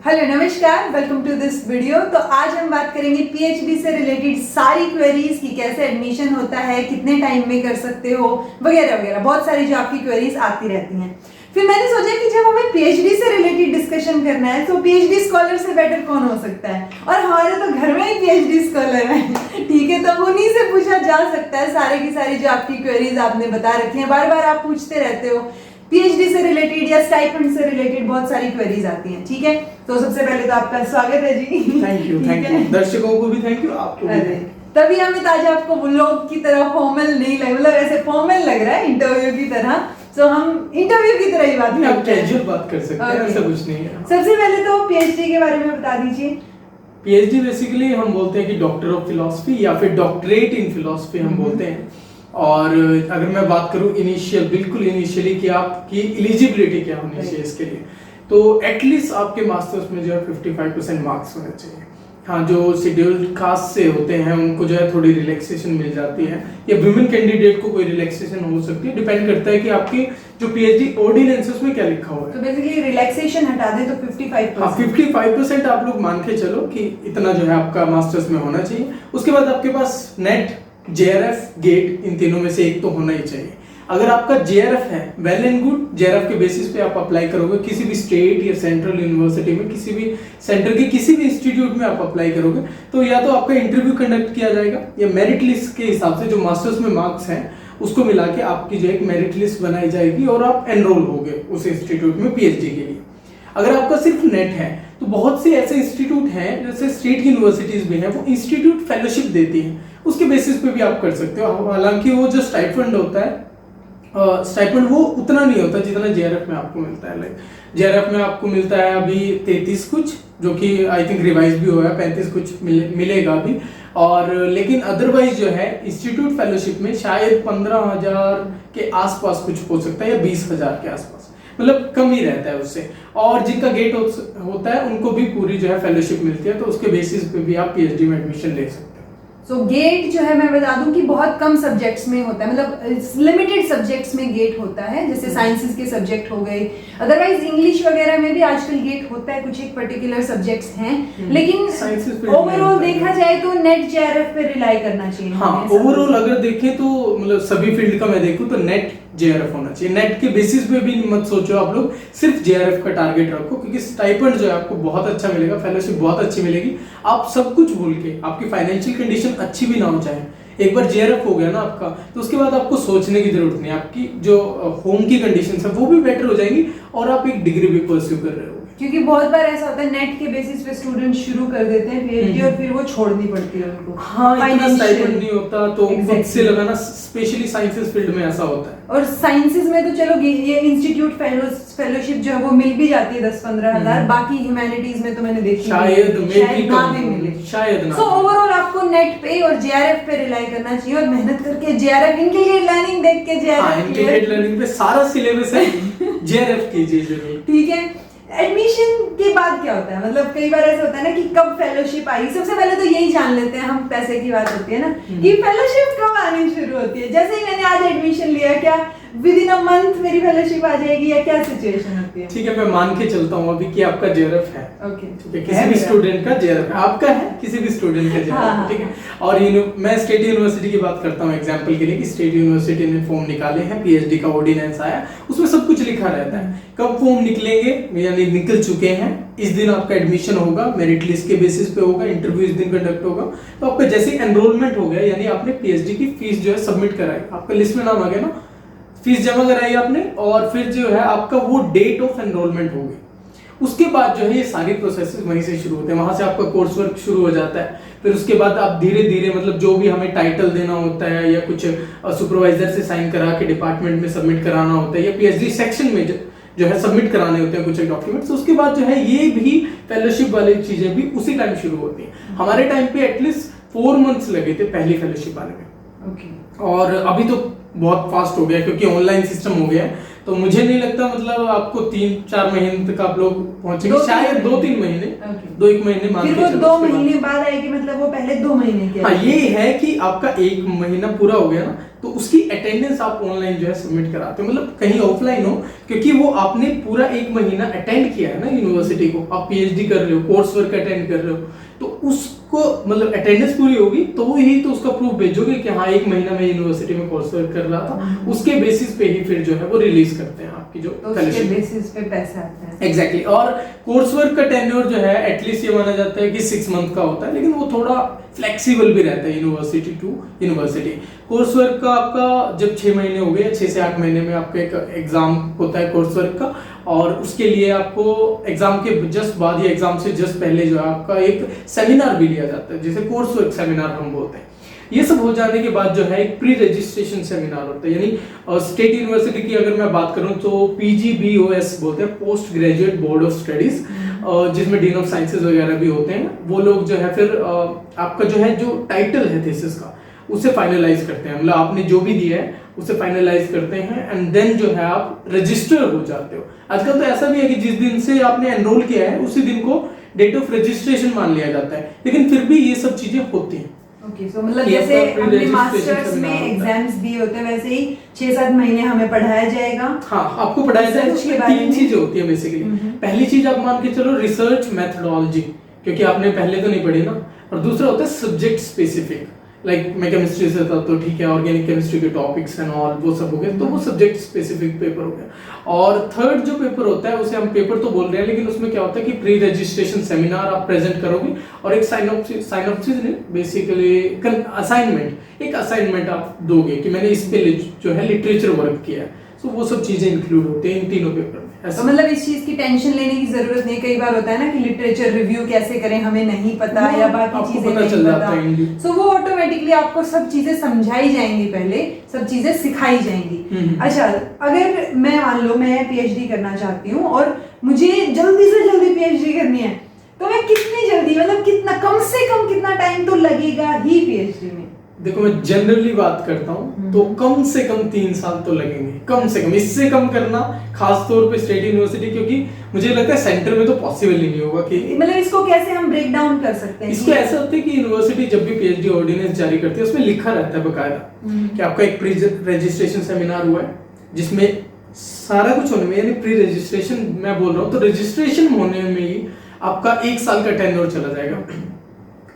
Hello नमस्कार, welcome to this video. तो आज हम बात करेंगे पीएचडी से रिलेटेड सारी क्वेरीज की कैसे एडमिशन होता है, कितने टाइम में कर सकते हो, वगैरह वगैरह बहुत सारी जो आपकी क्वेरीज आती रहती हैं। फिर मैंने सोचा कि जब हमें पीएचडी से रिलेटेड डिस्कशन करना है तो पीएचडी स्कॉलर से बेटर कौन हो सकता है, और हमारे तो घर में ही पीएचडी स्कॉलर है, ठीक है। तो उन्हीं से पूछा जा सकता है सारे की सारी जो आपकी क्वेरीज आपने बता रखी है। बार बार आप पूछते रहते हो पीएचडी से रिलेटेड या स्टाइपेंड से रिलेटेड बहुत सारी क्वेरीज आती हैं, ठीक है। तो सबसे पहले तो आपका स्वागत है जी। थैंक यू दर्शकों को भी थैंक यू, आपको भी। तभी हमें आज आपको व्लॉग की तरह फॉर्मल नहीं लग, मतलब ऐसे फॉर्मल लग रहा है इंटरव्यू की तरह। तो हम इंटरव्यू की तरह ही बात करते हैं, कैजुअल बात कर सकते हैं, ऐसा कुछ नहीं है। सबसे पहले तो पीएचडी के बारे में बता दीजिए। पीएचडी बेसिकली हम बोलते हैं कि डॉक्टर ऑफ फिलॉसफी या फिर डॉक्टरेट इन फिलॉसफी हम बोलते हैं। और अगर मैं बात करूं बिल्कुल इनिशियली कि आपकी एलिजिबिलिटी क्या होनी चाहिए इसके लिए, तो एटलीस्ट आपके मास्टर्स में जो है 55% मार्क्स होने चाहिए। हाँ, जो शेड्यूल्ड कास्ट से होते हैं उनको जो है थोड़ी रिलैक्सेशन मिल जाती है, या वुमेन कैंडिडेट को कोई रिलैक्सेशन हो सकती है, डिपेंड करता है कि आपकी जो पीएचडी ऑर्डिनेंस है उसमें क्या लिखा हुआ है। तो बेसिकली रिलैक्सेशन हटा दें तो 55%। हाँ, 55% आप लोग मान के चलो कि इतना जो है आपका मास्टर्स में होना चाहिए। उसके बाद आपके पास नेट, जेआरएफ, गेट, इन तीनों में से एक तो होना ही चाहिए। अगर आपका जेआरएफ है, वेल एंड गुड, जेआरएफ के बेसिस पे आप अप्लाई करोगे किसी भी स्टेट या सेंट्रल यूनिवर्सिटी में, किसी भी सेंटर के किसी भी इंस्टीट्यूट में आप अप्लाई करोगे, तो या तो आपका इंटरव्यू कंडक्ट किया जाएगा या मेरिट लिस्ट के हिसाब से जो मास्टर्स में मार्क्स हैं उसको मिला के आपकी जो एक मेरिट लिस्ट बनाई जाएगी और आप एनरोल होगे उस इंस्टीट्यूट में पीएचडी के लिए। अगर आपका सिर्फ नेट है तो बहुत से ऐसे इंस्टीट्यूट हैं, जैसे स्टेट यूनिवर्सिटीज भी हैं, वो इंस्टीट्यूट फेलोशिप देती हैं, उसके बेसिस पे भी आप कर सकते हो। हालांकि वो जो स्टाइपेंड होता है, स्टाइपेंड वो उतना नहीं होता जितना जेआरएफ में आपको मिलता है। लाइक जेआरएफ में आपको मिलता है अभी 33 कुछ, जो कि आई थिंक रिवाइज भी हुआ है, 35 कुछ मिलेगा अभी। और लेकिन अदरवाइज जो है इंस्टीट्यूट फेलोशिप में शायद 15,000 के आसपास कुछ हो सकता है, या 20,000 के आसपास, मतलब कम ही रहता है उससे। और जिनका गेट होता है उनको भी पूरी जो है फेलोशिप मिलती है, तो उसके बेसिस पे भी आप पीएचडी में एडमिशन ले सकते हैं। तो गेट जो है मैं बता दूं कि बहुत कम सब्जेक्ट्स में होता है, मतलब लिमिटेड सब्जेक्ट्स में गेट होता है, जैसे साइंसेस के सब्जेक्ट हो गए। अदरवाइज इंग्लिश वगैरह में भी आजकल गेट होता है, कुछ एक पर्टिकुलर सब्जेक्ट्स हैं, लेकिन ओवरऑल देखा जाए तो नेट जेआरएफ पे रिलाई करना चाहिए। हाँ, ओवरऑल अगर देखें तो मतलब सभी फील्ड का मैं देखूं तो नेट जेआरएफ होना चाहिए। नेट के बेसिस पे भी मत सोचो आप लोग, सिर्फ जेआरएफ का टारगेट रखो, क्योंकि स्टाइपेंड जो है आपको बहुत अच्छा मिलेगा, फेलोशिप बहुत अच्छी मिलेगी। आप सब कुछ भूल के, आपकी फाइनेंशियल कंडीशन अच्छी भी ना हो जाए, एक बार जेआरएफ हो गया ना आपका, तो उसके बाद आपको सोचने की जरूरत नहीं, आपकी जो होम की कंडीशन है वो भी बेटर हो जाएंगी और आप एक डिग्री भी परस्यू कर रहे हो। क्योंकि बहुत बार ऐसा होता है नेट के बेसिस पे स्टूडेंट शुरू कर देते हैं पीएचडी और फिर वो छोड़नी पड़ती है उनको। हाँ, इतना स्टाइपेंड नहीं होता तो वक्त से लगाना, स्पेशली साइंसेस फील्ड में ऐसा होता है। और साइंसेस में तो चलो ये इंस्टीट्यूट फेलोशिप जो है वो मिल भी जाती है 10-15 हजार, बाकी ह्यूमैनिटीज में तो मैंने देखी शायद ना भी मिले, शायद ना। सो ओवरऑल आपको नेट पे और जेआरएफ पे रिलाई करना चाहिए और मेहनत करके जेआरएफ इंटीग्रेटेड लर्निंग देख के जेआरएफ इंटीग्रेटेड लर्निंग पे सारा सिलेबस है, जेआरएफ कीजिए जरूर, ठीक है। एडमिशन के बाद क्या होता है, मतलब कई बार ऐसा होता है ना कि कब फेलोशिप आई। सबसे पहले तो यही जान लेते हैं हम, पैसे की बात होती है ना कि फेलोशिप कब आनी शुरू होती है। जैसे ही मैंने आज एडमिशन लिया, क्या विद इन अ मंथ मेरी फेलोशिप आ जाएगी या क्या सिचुएशन होती है? ठीक है, मैं मान के चलता हूँ अभी कि आपका जेआरएफ है, ओके, ठीक है, किसी भी स्टूडेंट का जेआरएफ है, आपका है, किसी भी स्टूडेंट का जेआरएफ है, ठीक है। और मैं स्टेट यूनिवर्सिटी की बात करता हूँ एग्जांपल के लिए, कि स्टेट यूनिवर्सिटी ने फॉर्म निकाले हैं, पीएचडी का ऑर्डिनेंस आया, उसमें सब कुछ लिखा रहता है कब फॉर्म निकलेंगे, यानी निकल चुके हैं, इस दिन आपका एडमिशन होगा, मेरिट लिस्ट के बेसिस पे होगा, इंटरव्यू इस दिन कंडक्ट होगा। तो आपका जैसे एनरोलमेंट हो गया, यानी आपने पीएचडी की फीस जो है सबमिट कराई, आपका लिस्ट में नाम आ गया ना, फीस जमा कराई आपने, और फिर जो है आपका वो डेट ऑफ एनरोलमेंट हो गई। उसके बाद जो है ये सारी प्रोसेसेस वहीं से शुरू होते हैं, वहां से आपका कोर्स वर्क शुरू हो जाता है। फिर उसके बाद आप धीरे धीरे, मतलब जो भी हमें टाइटल देना होता है या कुछ सुपरवाइजर से साइन करा के डिपार्टमेंट में सबमिट कराना होता है, या पीएचडी सेक्शन में जो है सबमिट कराने होते हैं कुछ डॉक्यूमेंट्स। उसके बाद जो है ये भी फेलोशिप वाली चीजें भी उसी टाइम शुरू होती हैं। हमारे टाइम पे एटलीस्ट 4 मंथ्स लगे थे पहली फेलोशिप आने में, और अभी तो बहुत फास्ट हो गया क्योंकि ऑनलाइन सिस्टम हो गया है, तो तो मुझे नहीं लगता मतलब आपको 3-4 महीने तक आप लोग पहुंचेंगे, शायद 2-3 महीने, 2-1 महीने मान फिर के वो चलो 2 उसके बाद। महीने बाद आएगी, मतलब वो पहले 2 महीने के हाँ, ये है कि आपका 1 महीना पूरा हो गया ना, तो उसकी अटेंडेंस आप ऑनलाइन जो है सबमिट कराते हो, मतलब कहीं ऑफलाइन हो, क्योंकि वो आपने पूरा 1 महीना अटेंड किया है ना यूनिवर्सिटी को, आप पीएचडी कर रहे हो, कोर्स वर्क अटेंड कर रहे हो, तो उसको मतलब अटेंडेंस पूरी होगी तो वो ही तो उसका प्रूफ भेजोगे कि हाँ 1 महीना मैं यूनिवर्सिटी में कोर्स वर्क कर रहा था, उसके बेसिस पे ही फिर जो है वो रिलीज करते हैं आपकी जो तो उसके बेसिस पे पैसा आता है। एग्जैक्टली और कोर्स वर्क का टेन्योर जो है एटलीस्ट ये माना जाता है कि 6 मंथ का होता है, लेकिन वो थोड़ा फ्लेक्सिबल भी रहता है university to university. Course work का आपका जब 6 महीने हो गए, 6 से 8 महीने में आपका एक एग्जाम होता है कोर्स वर्क का, और उसके लिए आपको एग्जाम के जस्ट बाद या एग्जाम से जस्ट पहले जो है आपका एक सेमिनार भी लिया जाता है, जैसे कोर्स वर्क सेमिनार हम बोलते हैं। ये सब हो जाने के बाद जो है एक प्री रजिस्ट्रेशन सेमिनार होता है, यानी स्टेट यूनिवर्सिटी की अगर मैं बात करूं तो PGBOS बोलते हैं, post graduate board of studies, जिसमें डीन ऑफ साइंसेज वगैरह भी होते हैं। वो लोग जो है फिर आपका जो है जो टाइटल है थीसिस का उसे फाइनलाइज करते हैं, मतलब आपने जो भी दिया है उसे फाइनलाइज करते हैं, एंड देन जो है आप रजिस्टर हो जाते हो। आजकल तो ऐसा भी है कि जिस दिन से आपने एनरोल किया है उसी दिन को डेट ऑफ रजिस्ट्रेशन मान लिया जाता है, लेकिन फिर भी ये सब चीजें होती हैं। ओके, सो मतलब जैसे हमने मास्टर्स में एग्जाम्स दिए होते हैं वैसे ही 6-7 महीने हमें पढ़ाया जाएगा। हाँ, आपको पढ़ाया जाएगा। उसमें 3 चीजें होती है बेसिकली। पहली चीज आप मान के चलो रिसर्च मेथोडोलॉजी, क्योंकि आपने पहले तो नहीं पढ़ी ना, और दूसरा होता है सब्जेक्ट स्पेसिफिक, लाइक मैं केमिस्ट्री से था तो ठीक है, ऑर्गेनिक केमिस्ट्री के टॉपिक्स एंड ऑल वो सब हो गए, तो वो सब्जेक्ट स्पेसिफिक पेपर हो गया। और थर्ड जो पेपर होता है उसे हम पेपर तो बोल रहे हैं, लेकिन उसमें क्या होता है कि प्री रजिस्ट्रेशन सेमिनार आप प्रेजेंट करोगे और एक साइनॉप्सिस ने बेसिकली असाइनमेंट, एक असाइनमेंट आप दोगे कि मैंने इस पे जो है लिटरेचर वर्क किया है। सो वो सब चीजें इंक्लूड होती हैं इन तीनों पेपर में। तो मतलब इस चीज की टेंशन लेने की जरूरत नहीं। कई बार होता है ना कि लिटरेचर रिव्यू कैसे करें हमें नहीं पता, या बाकी चीजें नहीं पता, सो वो ऑटोमेटिकली आपको सब चीजें समझाई जाएंगी, पहले सब चीजें सिखाई जाएंगी। अच्छा, अगर मैं मान लो मैं पीएचडी करना चाहती हूँ और मुझे जल्दी से जल्दी पीएचडी करनी है, तो मैं कितनी जल्दी, मतलब कितना कम से कम कितना टाइम तो लगेगा ही पीएचडी में? देखो मैं जनरली बात करता हूँ तो कम से कम 3 साल तो लगेंगे, कम से कम। इससे कम करना खास तौर पे स्टेट यूनिवर्सिटी, क्योंकि मुझे लगता है सेंटर में तो पॉसिबल ही नहीं होगा कि, मतलब इसको कैसे हम ब्रेक डाउन कर सकते हैं? इसको ऐसा होता है कि यूनिवर्सिटी जब भी पीएचडी ऑर्डिनेंस जारी करती है उसमें लिखा रहता है बकायदा कि आपका एक प्री रजिस्ट्रेशन सेमिनार हुआ है जिसमें सारा कुछ होने में, यानी प्री रजिस्ट्रेशन मैं बोल रहा हूँ, तो रजिस्ट्रेशन होने में ही आपका 1 साल का टेन्योर चला जाएगा।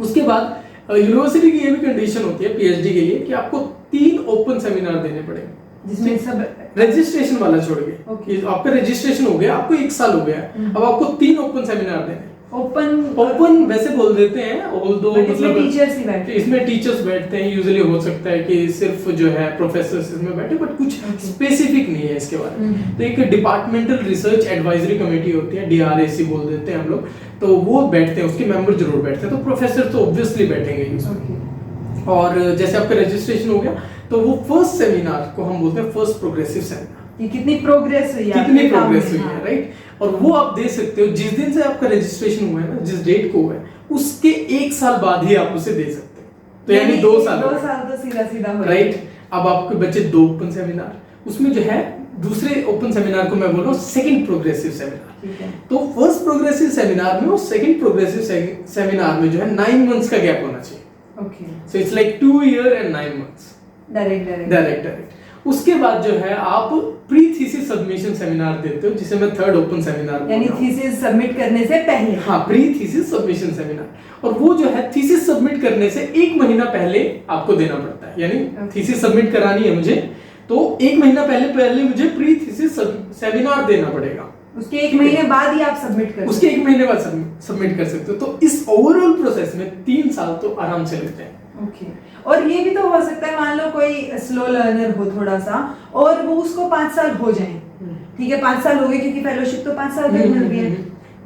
उसके बाद यूनिवर्सिटी की ये भी कंडीशन होती है पीएचडी के लिए कि आपको 3 ओपन सेमिनार देने पड़ेंगे, जिसमें सब रजिस्ट्रेशन वाला छोड़ के। आपका रजिस्ट्रेशन हो गया, आपको 1 साल हो गया, अब आपको 3 ओपन सेमिनार देने। ओपन वैसे बोल देते हैं, ऑल्दो मतलब टीचर्स ही बैठते हैं, इसमें टीचर्स बैठते हैं। यूजुअली हो सकता है कि सिर्फ जो है प्रोफेसर्स इसमें बैठे, बट कुछ स्पेसिफिक नहीं है इसके बारे में। तो एक डिपार्टमेंटल रिसर्च एडवाइजरी कमेटी होती है, DRAC बोल देते हैं हम लोग, तो वो बैठते हैं, उसके मेंबर जरूर बैठते हैं। तो प्रोफेसर तो ऑब्वियसली बैठेंगे। और जैसे आपका रजिस्ट्रेशन हो गया तो वो फर्स्ट सेमिनार को हम बोलते हैं फर्स्ट प्रोग्रेसिव सेमिनार, कि कितनी प्रोग्रेस हुई है, कितनी प्रोग्रेस हुई है, राइट। और वो आप दे सकते हो जिस दिन से आपका रजिस्ट्रेशन हुआ है ना, जिस डेट को हुआ है उसके 1 साल बाद ही आप उसे दे सकते हो, तो यानी 2 साल तो सीधा हो, राइट। अब आपके बच्चे 2 ओपन सेमिनार, उसमें जो है दूसरे ओपन सेमिनार को मैं बोल रहा हूँ सेकंड प्रोग्रेसिव सेमिनार। तो फर्स्ट प्रोग्रेसिव सेमिनार में और सेकंड प्रोग्रेसिव सेमिनार में जो है 9 मंथ्स का गैप होना चाहिए। Okay, so it's like 2 years and 9 months direct. उसके बाद जो है आप प्री थीसिस सबमिशन सेमिनार देते हो, जिसे मैं थर्ड ओपन सेमिनार, यानी थीसिस सबमिट करने से पहले। हाँ, प्री थीसिस सबमिशन सेमिनार। और वो जो है थीसिस सबमिट करने से 1 महीना पहले आपको देना पड़ता है, यानी थीसिस सबमिट करानी है मुझे तो 1 महीना पहले मुझे प्री थीसिस सेमिनार देना पड़ेगा। उसके 1 महीने बाद ही आप सबमिट कर, उसके 1 महीने बाद सबमिट कर सकते हो। तो इस ओवरऑल प्रोसेस में 3 साल तो आराम से लगते हैं। ओके, और ये भी तो हो सकता है, मान लो कोई स्लो लर्नर हो थोड़ा सा और वो उसको 5 साल हो जाए, ठीक है 5 साल हो गए क्योंकि फेलोशिप तो 5 साल तक मिल रही है,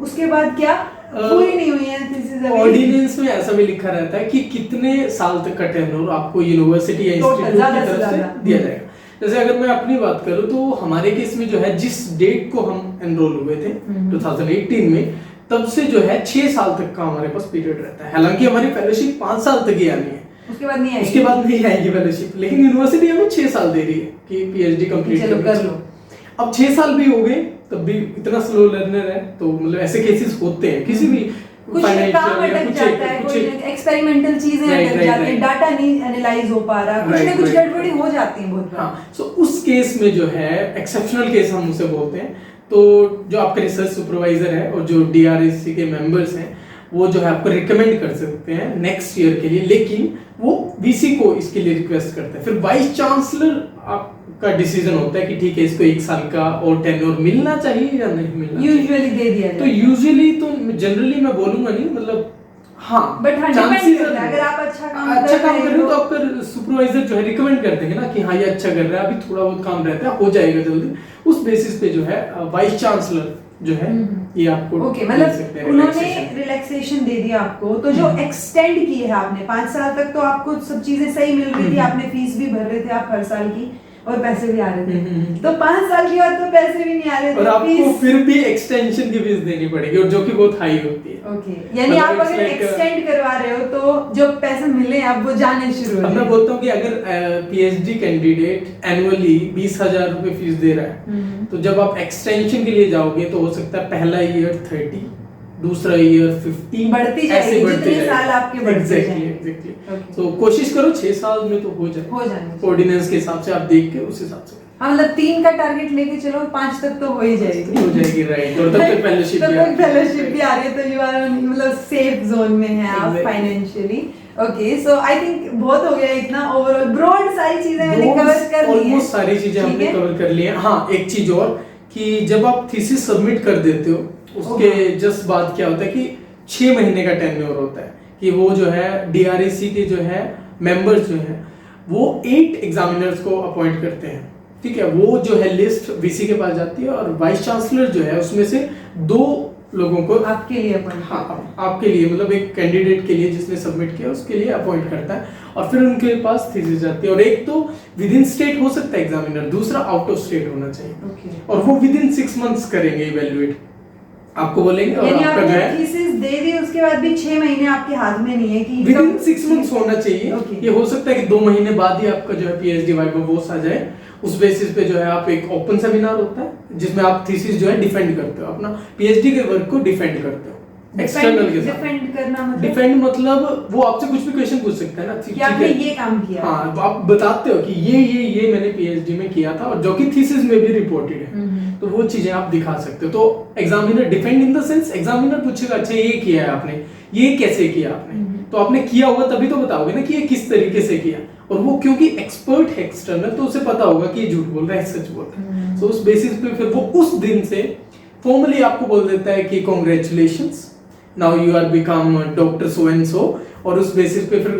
उसके बाद क्या पूरी नहीं हुई है थीसिस? ऑर्डिनेंस में ऐसा भी लिखा रहता है कि कितने साल तक का टेन्योर आपको यूनिवर्सिटी या इंस्टीट्यूट की तरफ से दिया जाएगा। जैसे अगर मैं अपनी बात करूं तो हमारे केस में जो है जिस डेट को हम एनरोल हुए थे 2018 में, तब से जो है 6 साल तक का हमारे पास पीरियड रहता है। हालांकि हमारी फेलोशिप 5 साल तक ही आनी है, उसके बाद नहीं आएगी, उसके बाद नहीं आएगी फेलोशिप, लेकिन यूनिवर्सिटी हमें 6 साल दे रही है कि पीएचडी कंप्लीट कर लो। अब 6 साल भी हो गए तब भी इतना स्लो लर्नर है, तो मतलब ऐसे केसेस होते हैं किसी भी कुछ काम अटक जाता है, कोई एक्सपेरिमेंटल चीजें अटक जाती हैं, डाटा नहीं एनालाइज हो पा रहा, कुछ ना कुछ गड़बड़ी हो जाती है बहुत बार। हाँ, सो उस केस में जो है एक्सेप्शनल केस हम उसे बोलते हैं। तो जो आपके रिसर्च सुपरवाइजर है और जो DRSC के मेंबर्स हैं वो जो है आपको रिकमेंड कर सकते हैं नेक्स्ट ईयर के लिए, लेकिन वो VC को इसके लिए रिक्वेस्ट करते हैं। फिर वाइस चांसलर आपका डिसीजन होता है कि ठीक है इसको 1 साल का और टेन्योर मिलना चाहिए या नहीं मिलना चाहिए। यूजुअली दे दिया तो यूजुअली तो जनरली मैं बोलूंगा नहीं, मतलब हाँ, बट डिपेंड करता है, अगर आप अच्छा काम कर रहे हो तो आपका सुपरवाइजर जो है रिकमेंड कर देंगे ना कि हाँ ये अच्छा कर रहा है, अभी थोड़ा बहुत काम रहता है, हो जाएगा जल्दी। उस बेसिस पे जो है वाइस चांसलर जो है ये आपको ओके, मतलब उन्होंने रिलैक्सेशन दे दिया आपको, तो जो एक्सटेंड की है आपने 5 साल तक, तो आपको सब चीजें सही मिल रही थी, आपने फीस भी भर रहे थे आप हर साल की और पैसे भी आ रहे थे, तो 5 साल के बाद तो पैसे भी नहीं आ रहे थे और आपको फिर भी एक्सटेंशन की फीस देनी पड़ेगी, और जो कि बहुत हाई होती है। ओके, यानी आप अगर एक्सटेंड करवा रहे हो तो जो पैसे मिले आप वो जाने शुरू हो। अब मैं बोलता हूँ कि अगर PhD कैंडिडेट एनुअली 20,000 रुपए फीस दे रहा है, तो जब आप एक्सटेंशन के लिए जाओगे तो हो सकता है पहला ईयर 30, दूसरा ईयर 50, बढ़ती जाएगी, जितने साल आपके बढ़ते एग्जैक्टली। तो कोशिश करो 6 साल में तो हो जाए ऑर्डिनेंस के हिसाब से, आप देख के उस हिसाब से। हाँ, मतलब 3 का टारगेट लेके चलो, 5 तक तो हो ही जाएगी, राइट। और तब तक फेलोशिप भी आ रही है, तो यू आर मतलब सेफ जोन में है आप financially. Okay, so I think बहुत हो गया इतना, ओवरऑल ब्रॉड सारी चीजें मैंने कवर कर ली हैं, ऑलमोस्ट सारी चीजें हमने कवर कर ली हैं। हाँ, एक चीज और कि जब आप थीसिस सबमिट कर देते हो उसके जस्ट बाद क्या होता है कि 6 महीने का टेन्योर होता है कि वो जो है DRSC के जो है मेंबर्स जो है वो 8 एग्जामिनर्स को अपॉइंट करते हैं, ठीक है। वो जो है लिस्ट VC के पास जाती है और वाइस चांसलर जो है उसमें से 2 लोगों को आपके लिए अपॉइंट, हाँ आपके लिए, मतलब एक कैंडिडेट के लिए जिसने सबमिट किया उसके लिए अपॉइंट करता है, और फिर उनके पास थीसिस जाती है। और एक तो विद इन स्टेट हो सकता है एग्जामिनर, दूसरा आउट ऑफ स्टेट होना चाहिए, और वो विद इन 6 मंथ्स करेंगे इवेल्युएट, आपको बोलेंगे। और आपका जो है थीसिस दे दी, उसके बाद भी 6 महीने आपके हाथ में नहीं है कि विद इन 6 मंथ्स होना चाहिए। ये हो सकता है कि 2 महीने बाद ही आपका जो है PhD वाइवा वोस आ जाए। उस बेसिस पे जो है आप एक ओपन सेमिनार होता है जिसमें आप थीसिस जो है डिफेंड करते हो, अपना PhD के वर्क को डिफेंड करते हो एक्सटर्नल के साथ। डिफेंड करना मतलब, डिफेंड मतलब वो आपसे कुछ भी क्वेश्चन पूछ सकता है ना कि आपने ये काम किया, हाँ, तो आप बताते हो कि ये मैंने PhD में किया था और जो कि थीसिस में भी रिपोर्टेड है, तो वो चीजें आप दिखा सकते हो। तो examiner defend in the sense, examiner पूछेगा अच्छा ये किया है आपने, ये कैसे किया आपने, तो आपने किया होगा तभी तो बताओगे ना कि ये किस तरीके से किया, और वो क्योंकि एक्सपर्ट है एक्सटर्नल, तो उसे पता होगा कि ये झूठ बोल रहा है सच बोल रहा है। सो उस बेसिस पे फिर वो उस दिन से फॉर्मली आपको बोल देता है कि congratulations, now you are become doctor so and so, और उस बेसिस पे फिर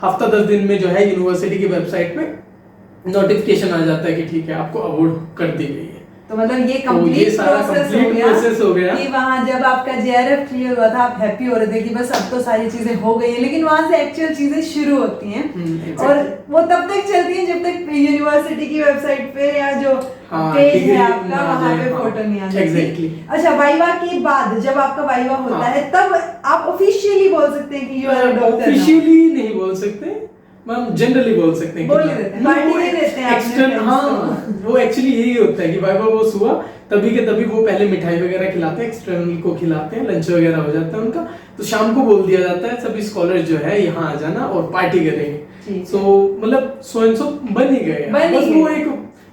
हफ्ता 10 दिन में जो है यूनिवर्सिटी की वेबसाइट पे नोटिफिकेशन आ जाता है कि ठीक है आपको अवार्ड कर दी गई है। तो मतलब ये कंप्लीट प्रोसेस हो गया कि वहां जब आपका JRF क्लियर हुआ था आप हैप्पी हो रहे थे कि बस अब तो सारी चीजें हो गई हैं, लेकिन वहां से एक्चुअल चीजें शुरू होती हैं और वो तब तक चलती हैं जब तक यूनिवर्सिटी की वेबसाइट पे या जो पेज है आपका वहां पे फोटो नहीं आ जाती। अच्छा, वाइवा के बाद जब आपका वाइवा होता है तब आप ऑफिशियली बोल सकते हैं कि you are a doctor. Officially नहीं बोल सकते, मैम जनरली बोल सकते हैं, बोल देते हैं, पार्टी दे देते हैं एक्सटर्नल। हाँ, वो एक्चुअली यही होता है कि वाइवा वो हुआ तभी के तभी वो पहले मिठाई वगैरह खिलाते हैं, एक्सटर्नल को खिलाते हैं, लंच वगैरह हो जाता है उनका, तो शाम को बोल दिया जाता है सभी स्कॉलर जो है यहाँ आ जाना और पार्टी करेंगे। सो मतलब सो एंड सो बन ही गए, बस वो एक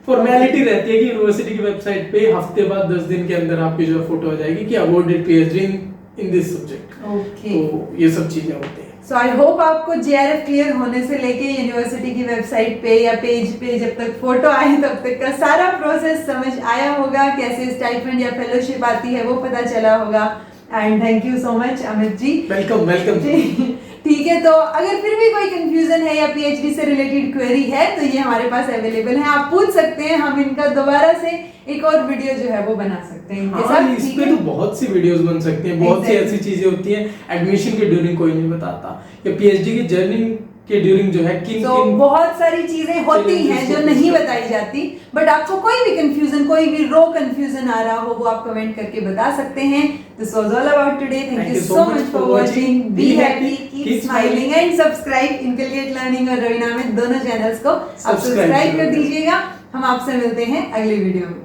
फॉर्मेलिटी रहती है कि यूनिवर्सिटी की वेबसाइट पे हफ्ते बाद 10 दिन के अंदर आपकी जो फोटो आ जाएगी कि awarded PhD in this subject. तो ये सब चीजें होती हैं। सो आई होप आपको JRF क्लियर होने से लेके यूनिवर्सिटी की वेबसाइट पे या पेज पे जब तक फोटो आई तब तक का सारा प्रोसेस समझ आया होगा, कैसे स्टाइपेंड या फेलोशिप आती है वो पता चला होगा। And thank you so much Amit ji, welcome. ठीक है, तो अगर फिर भी कोई कंफ्यूजन है या PhD से रिलेटेड क्वेरी है तो ये हमारे पास अवेलेबल है, आप पूछ सकते हैं, हम इनका दोबारा से एक और वीडियो जो है वो बना सकते हैं इनके साथ। इस पे तो बहुत सी वीडियोस बन सकती हैं, बहुत सी ऐसी चीजें होती हैं एडमिशन के ड्यूरिंग कोई नहीं बताता, या PhD की जर्नी के ड्यूरिंग जो है किन बहुत सारी चीजें होती हैं जो नहीं बताई जाती, बट आपको कोई भी कंफ्यूजन, कोई भी रो कंफ्यूजन आ रहा हो वो आप कमेंट करके बता सकते हैं। This was all about today, thank you so much for watching, be happy, keep smiling and subscribe inculcate learning और रवीना में दोनों चैनल्स को आप सब्सक्राइब कर दीजिएगा। हम आपसे मिलते हैं अगले वीडियो में।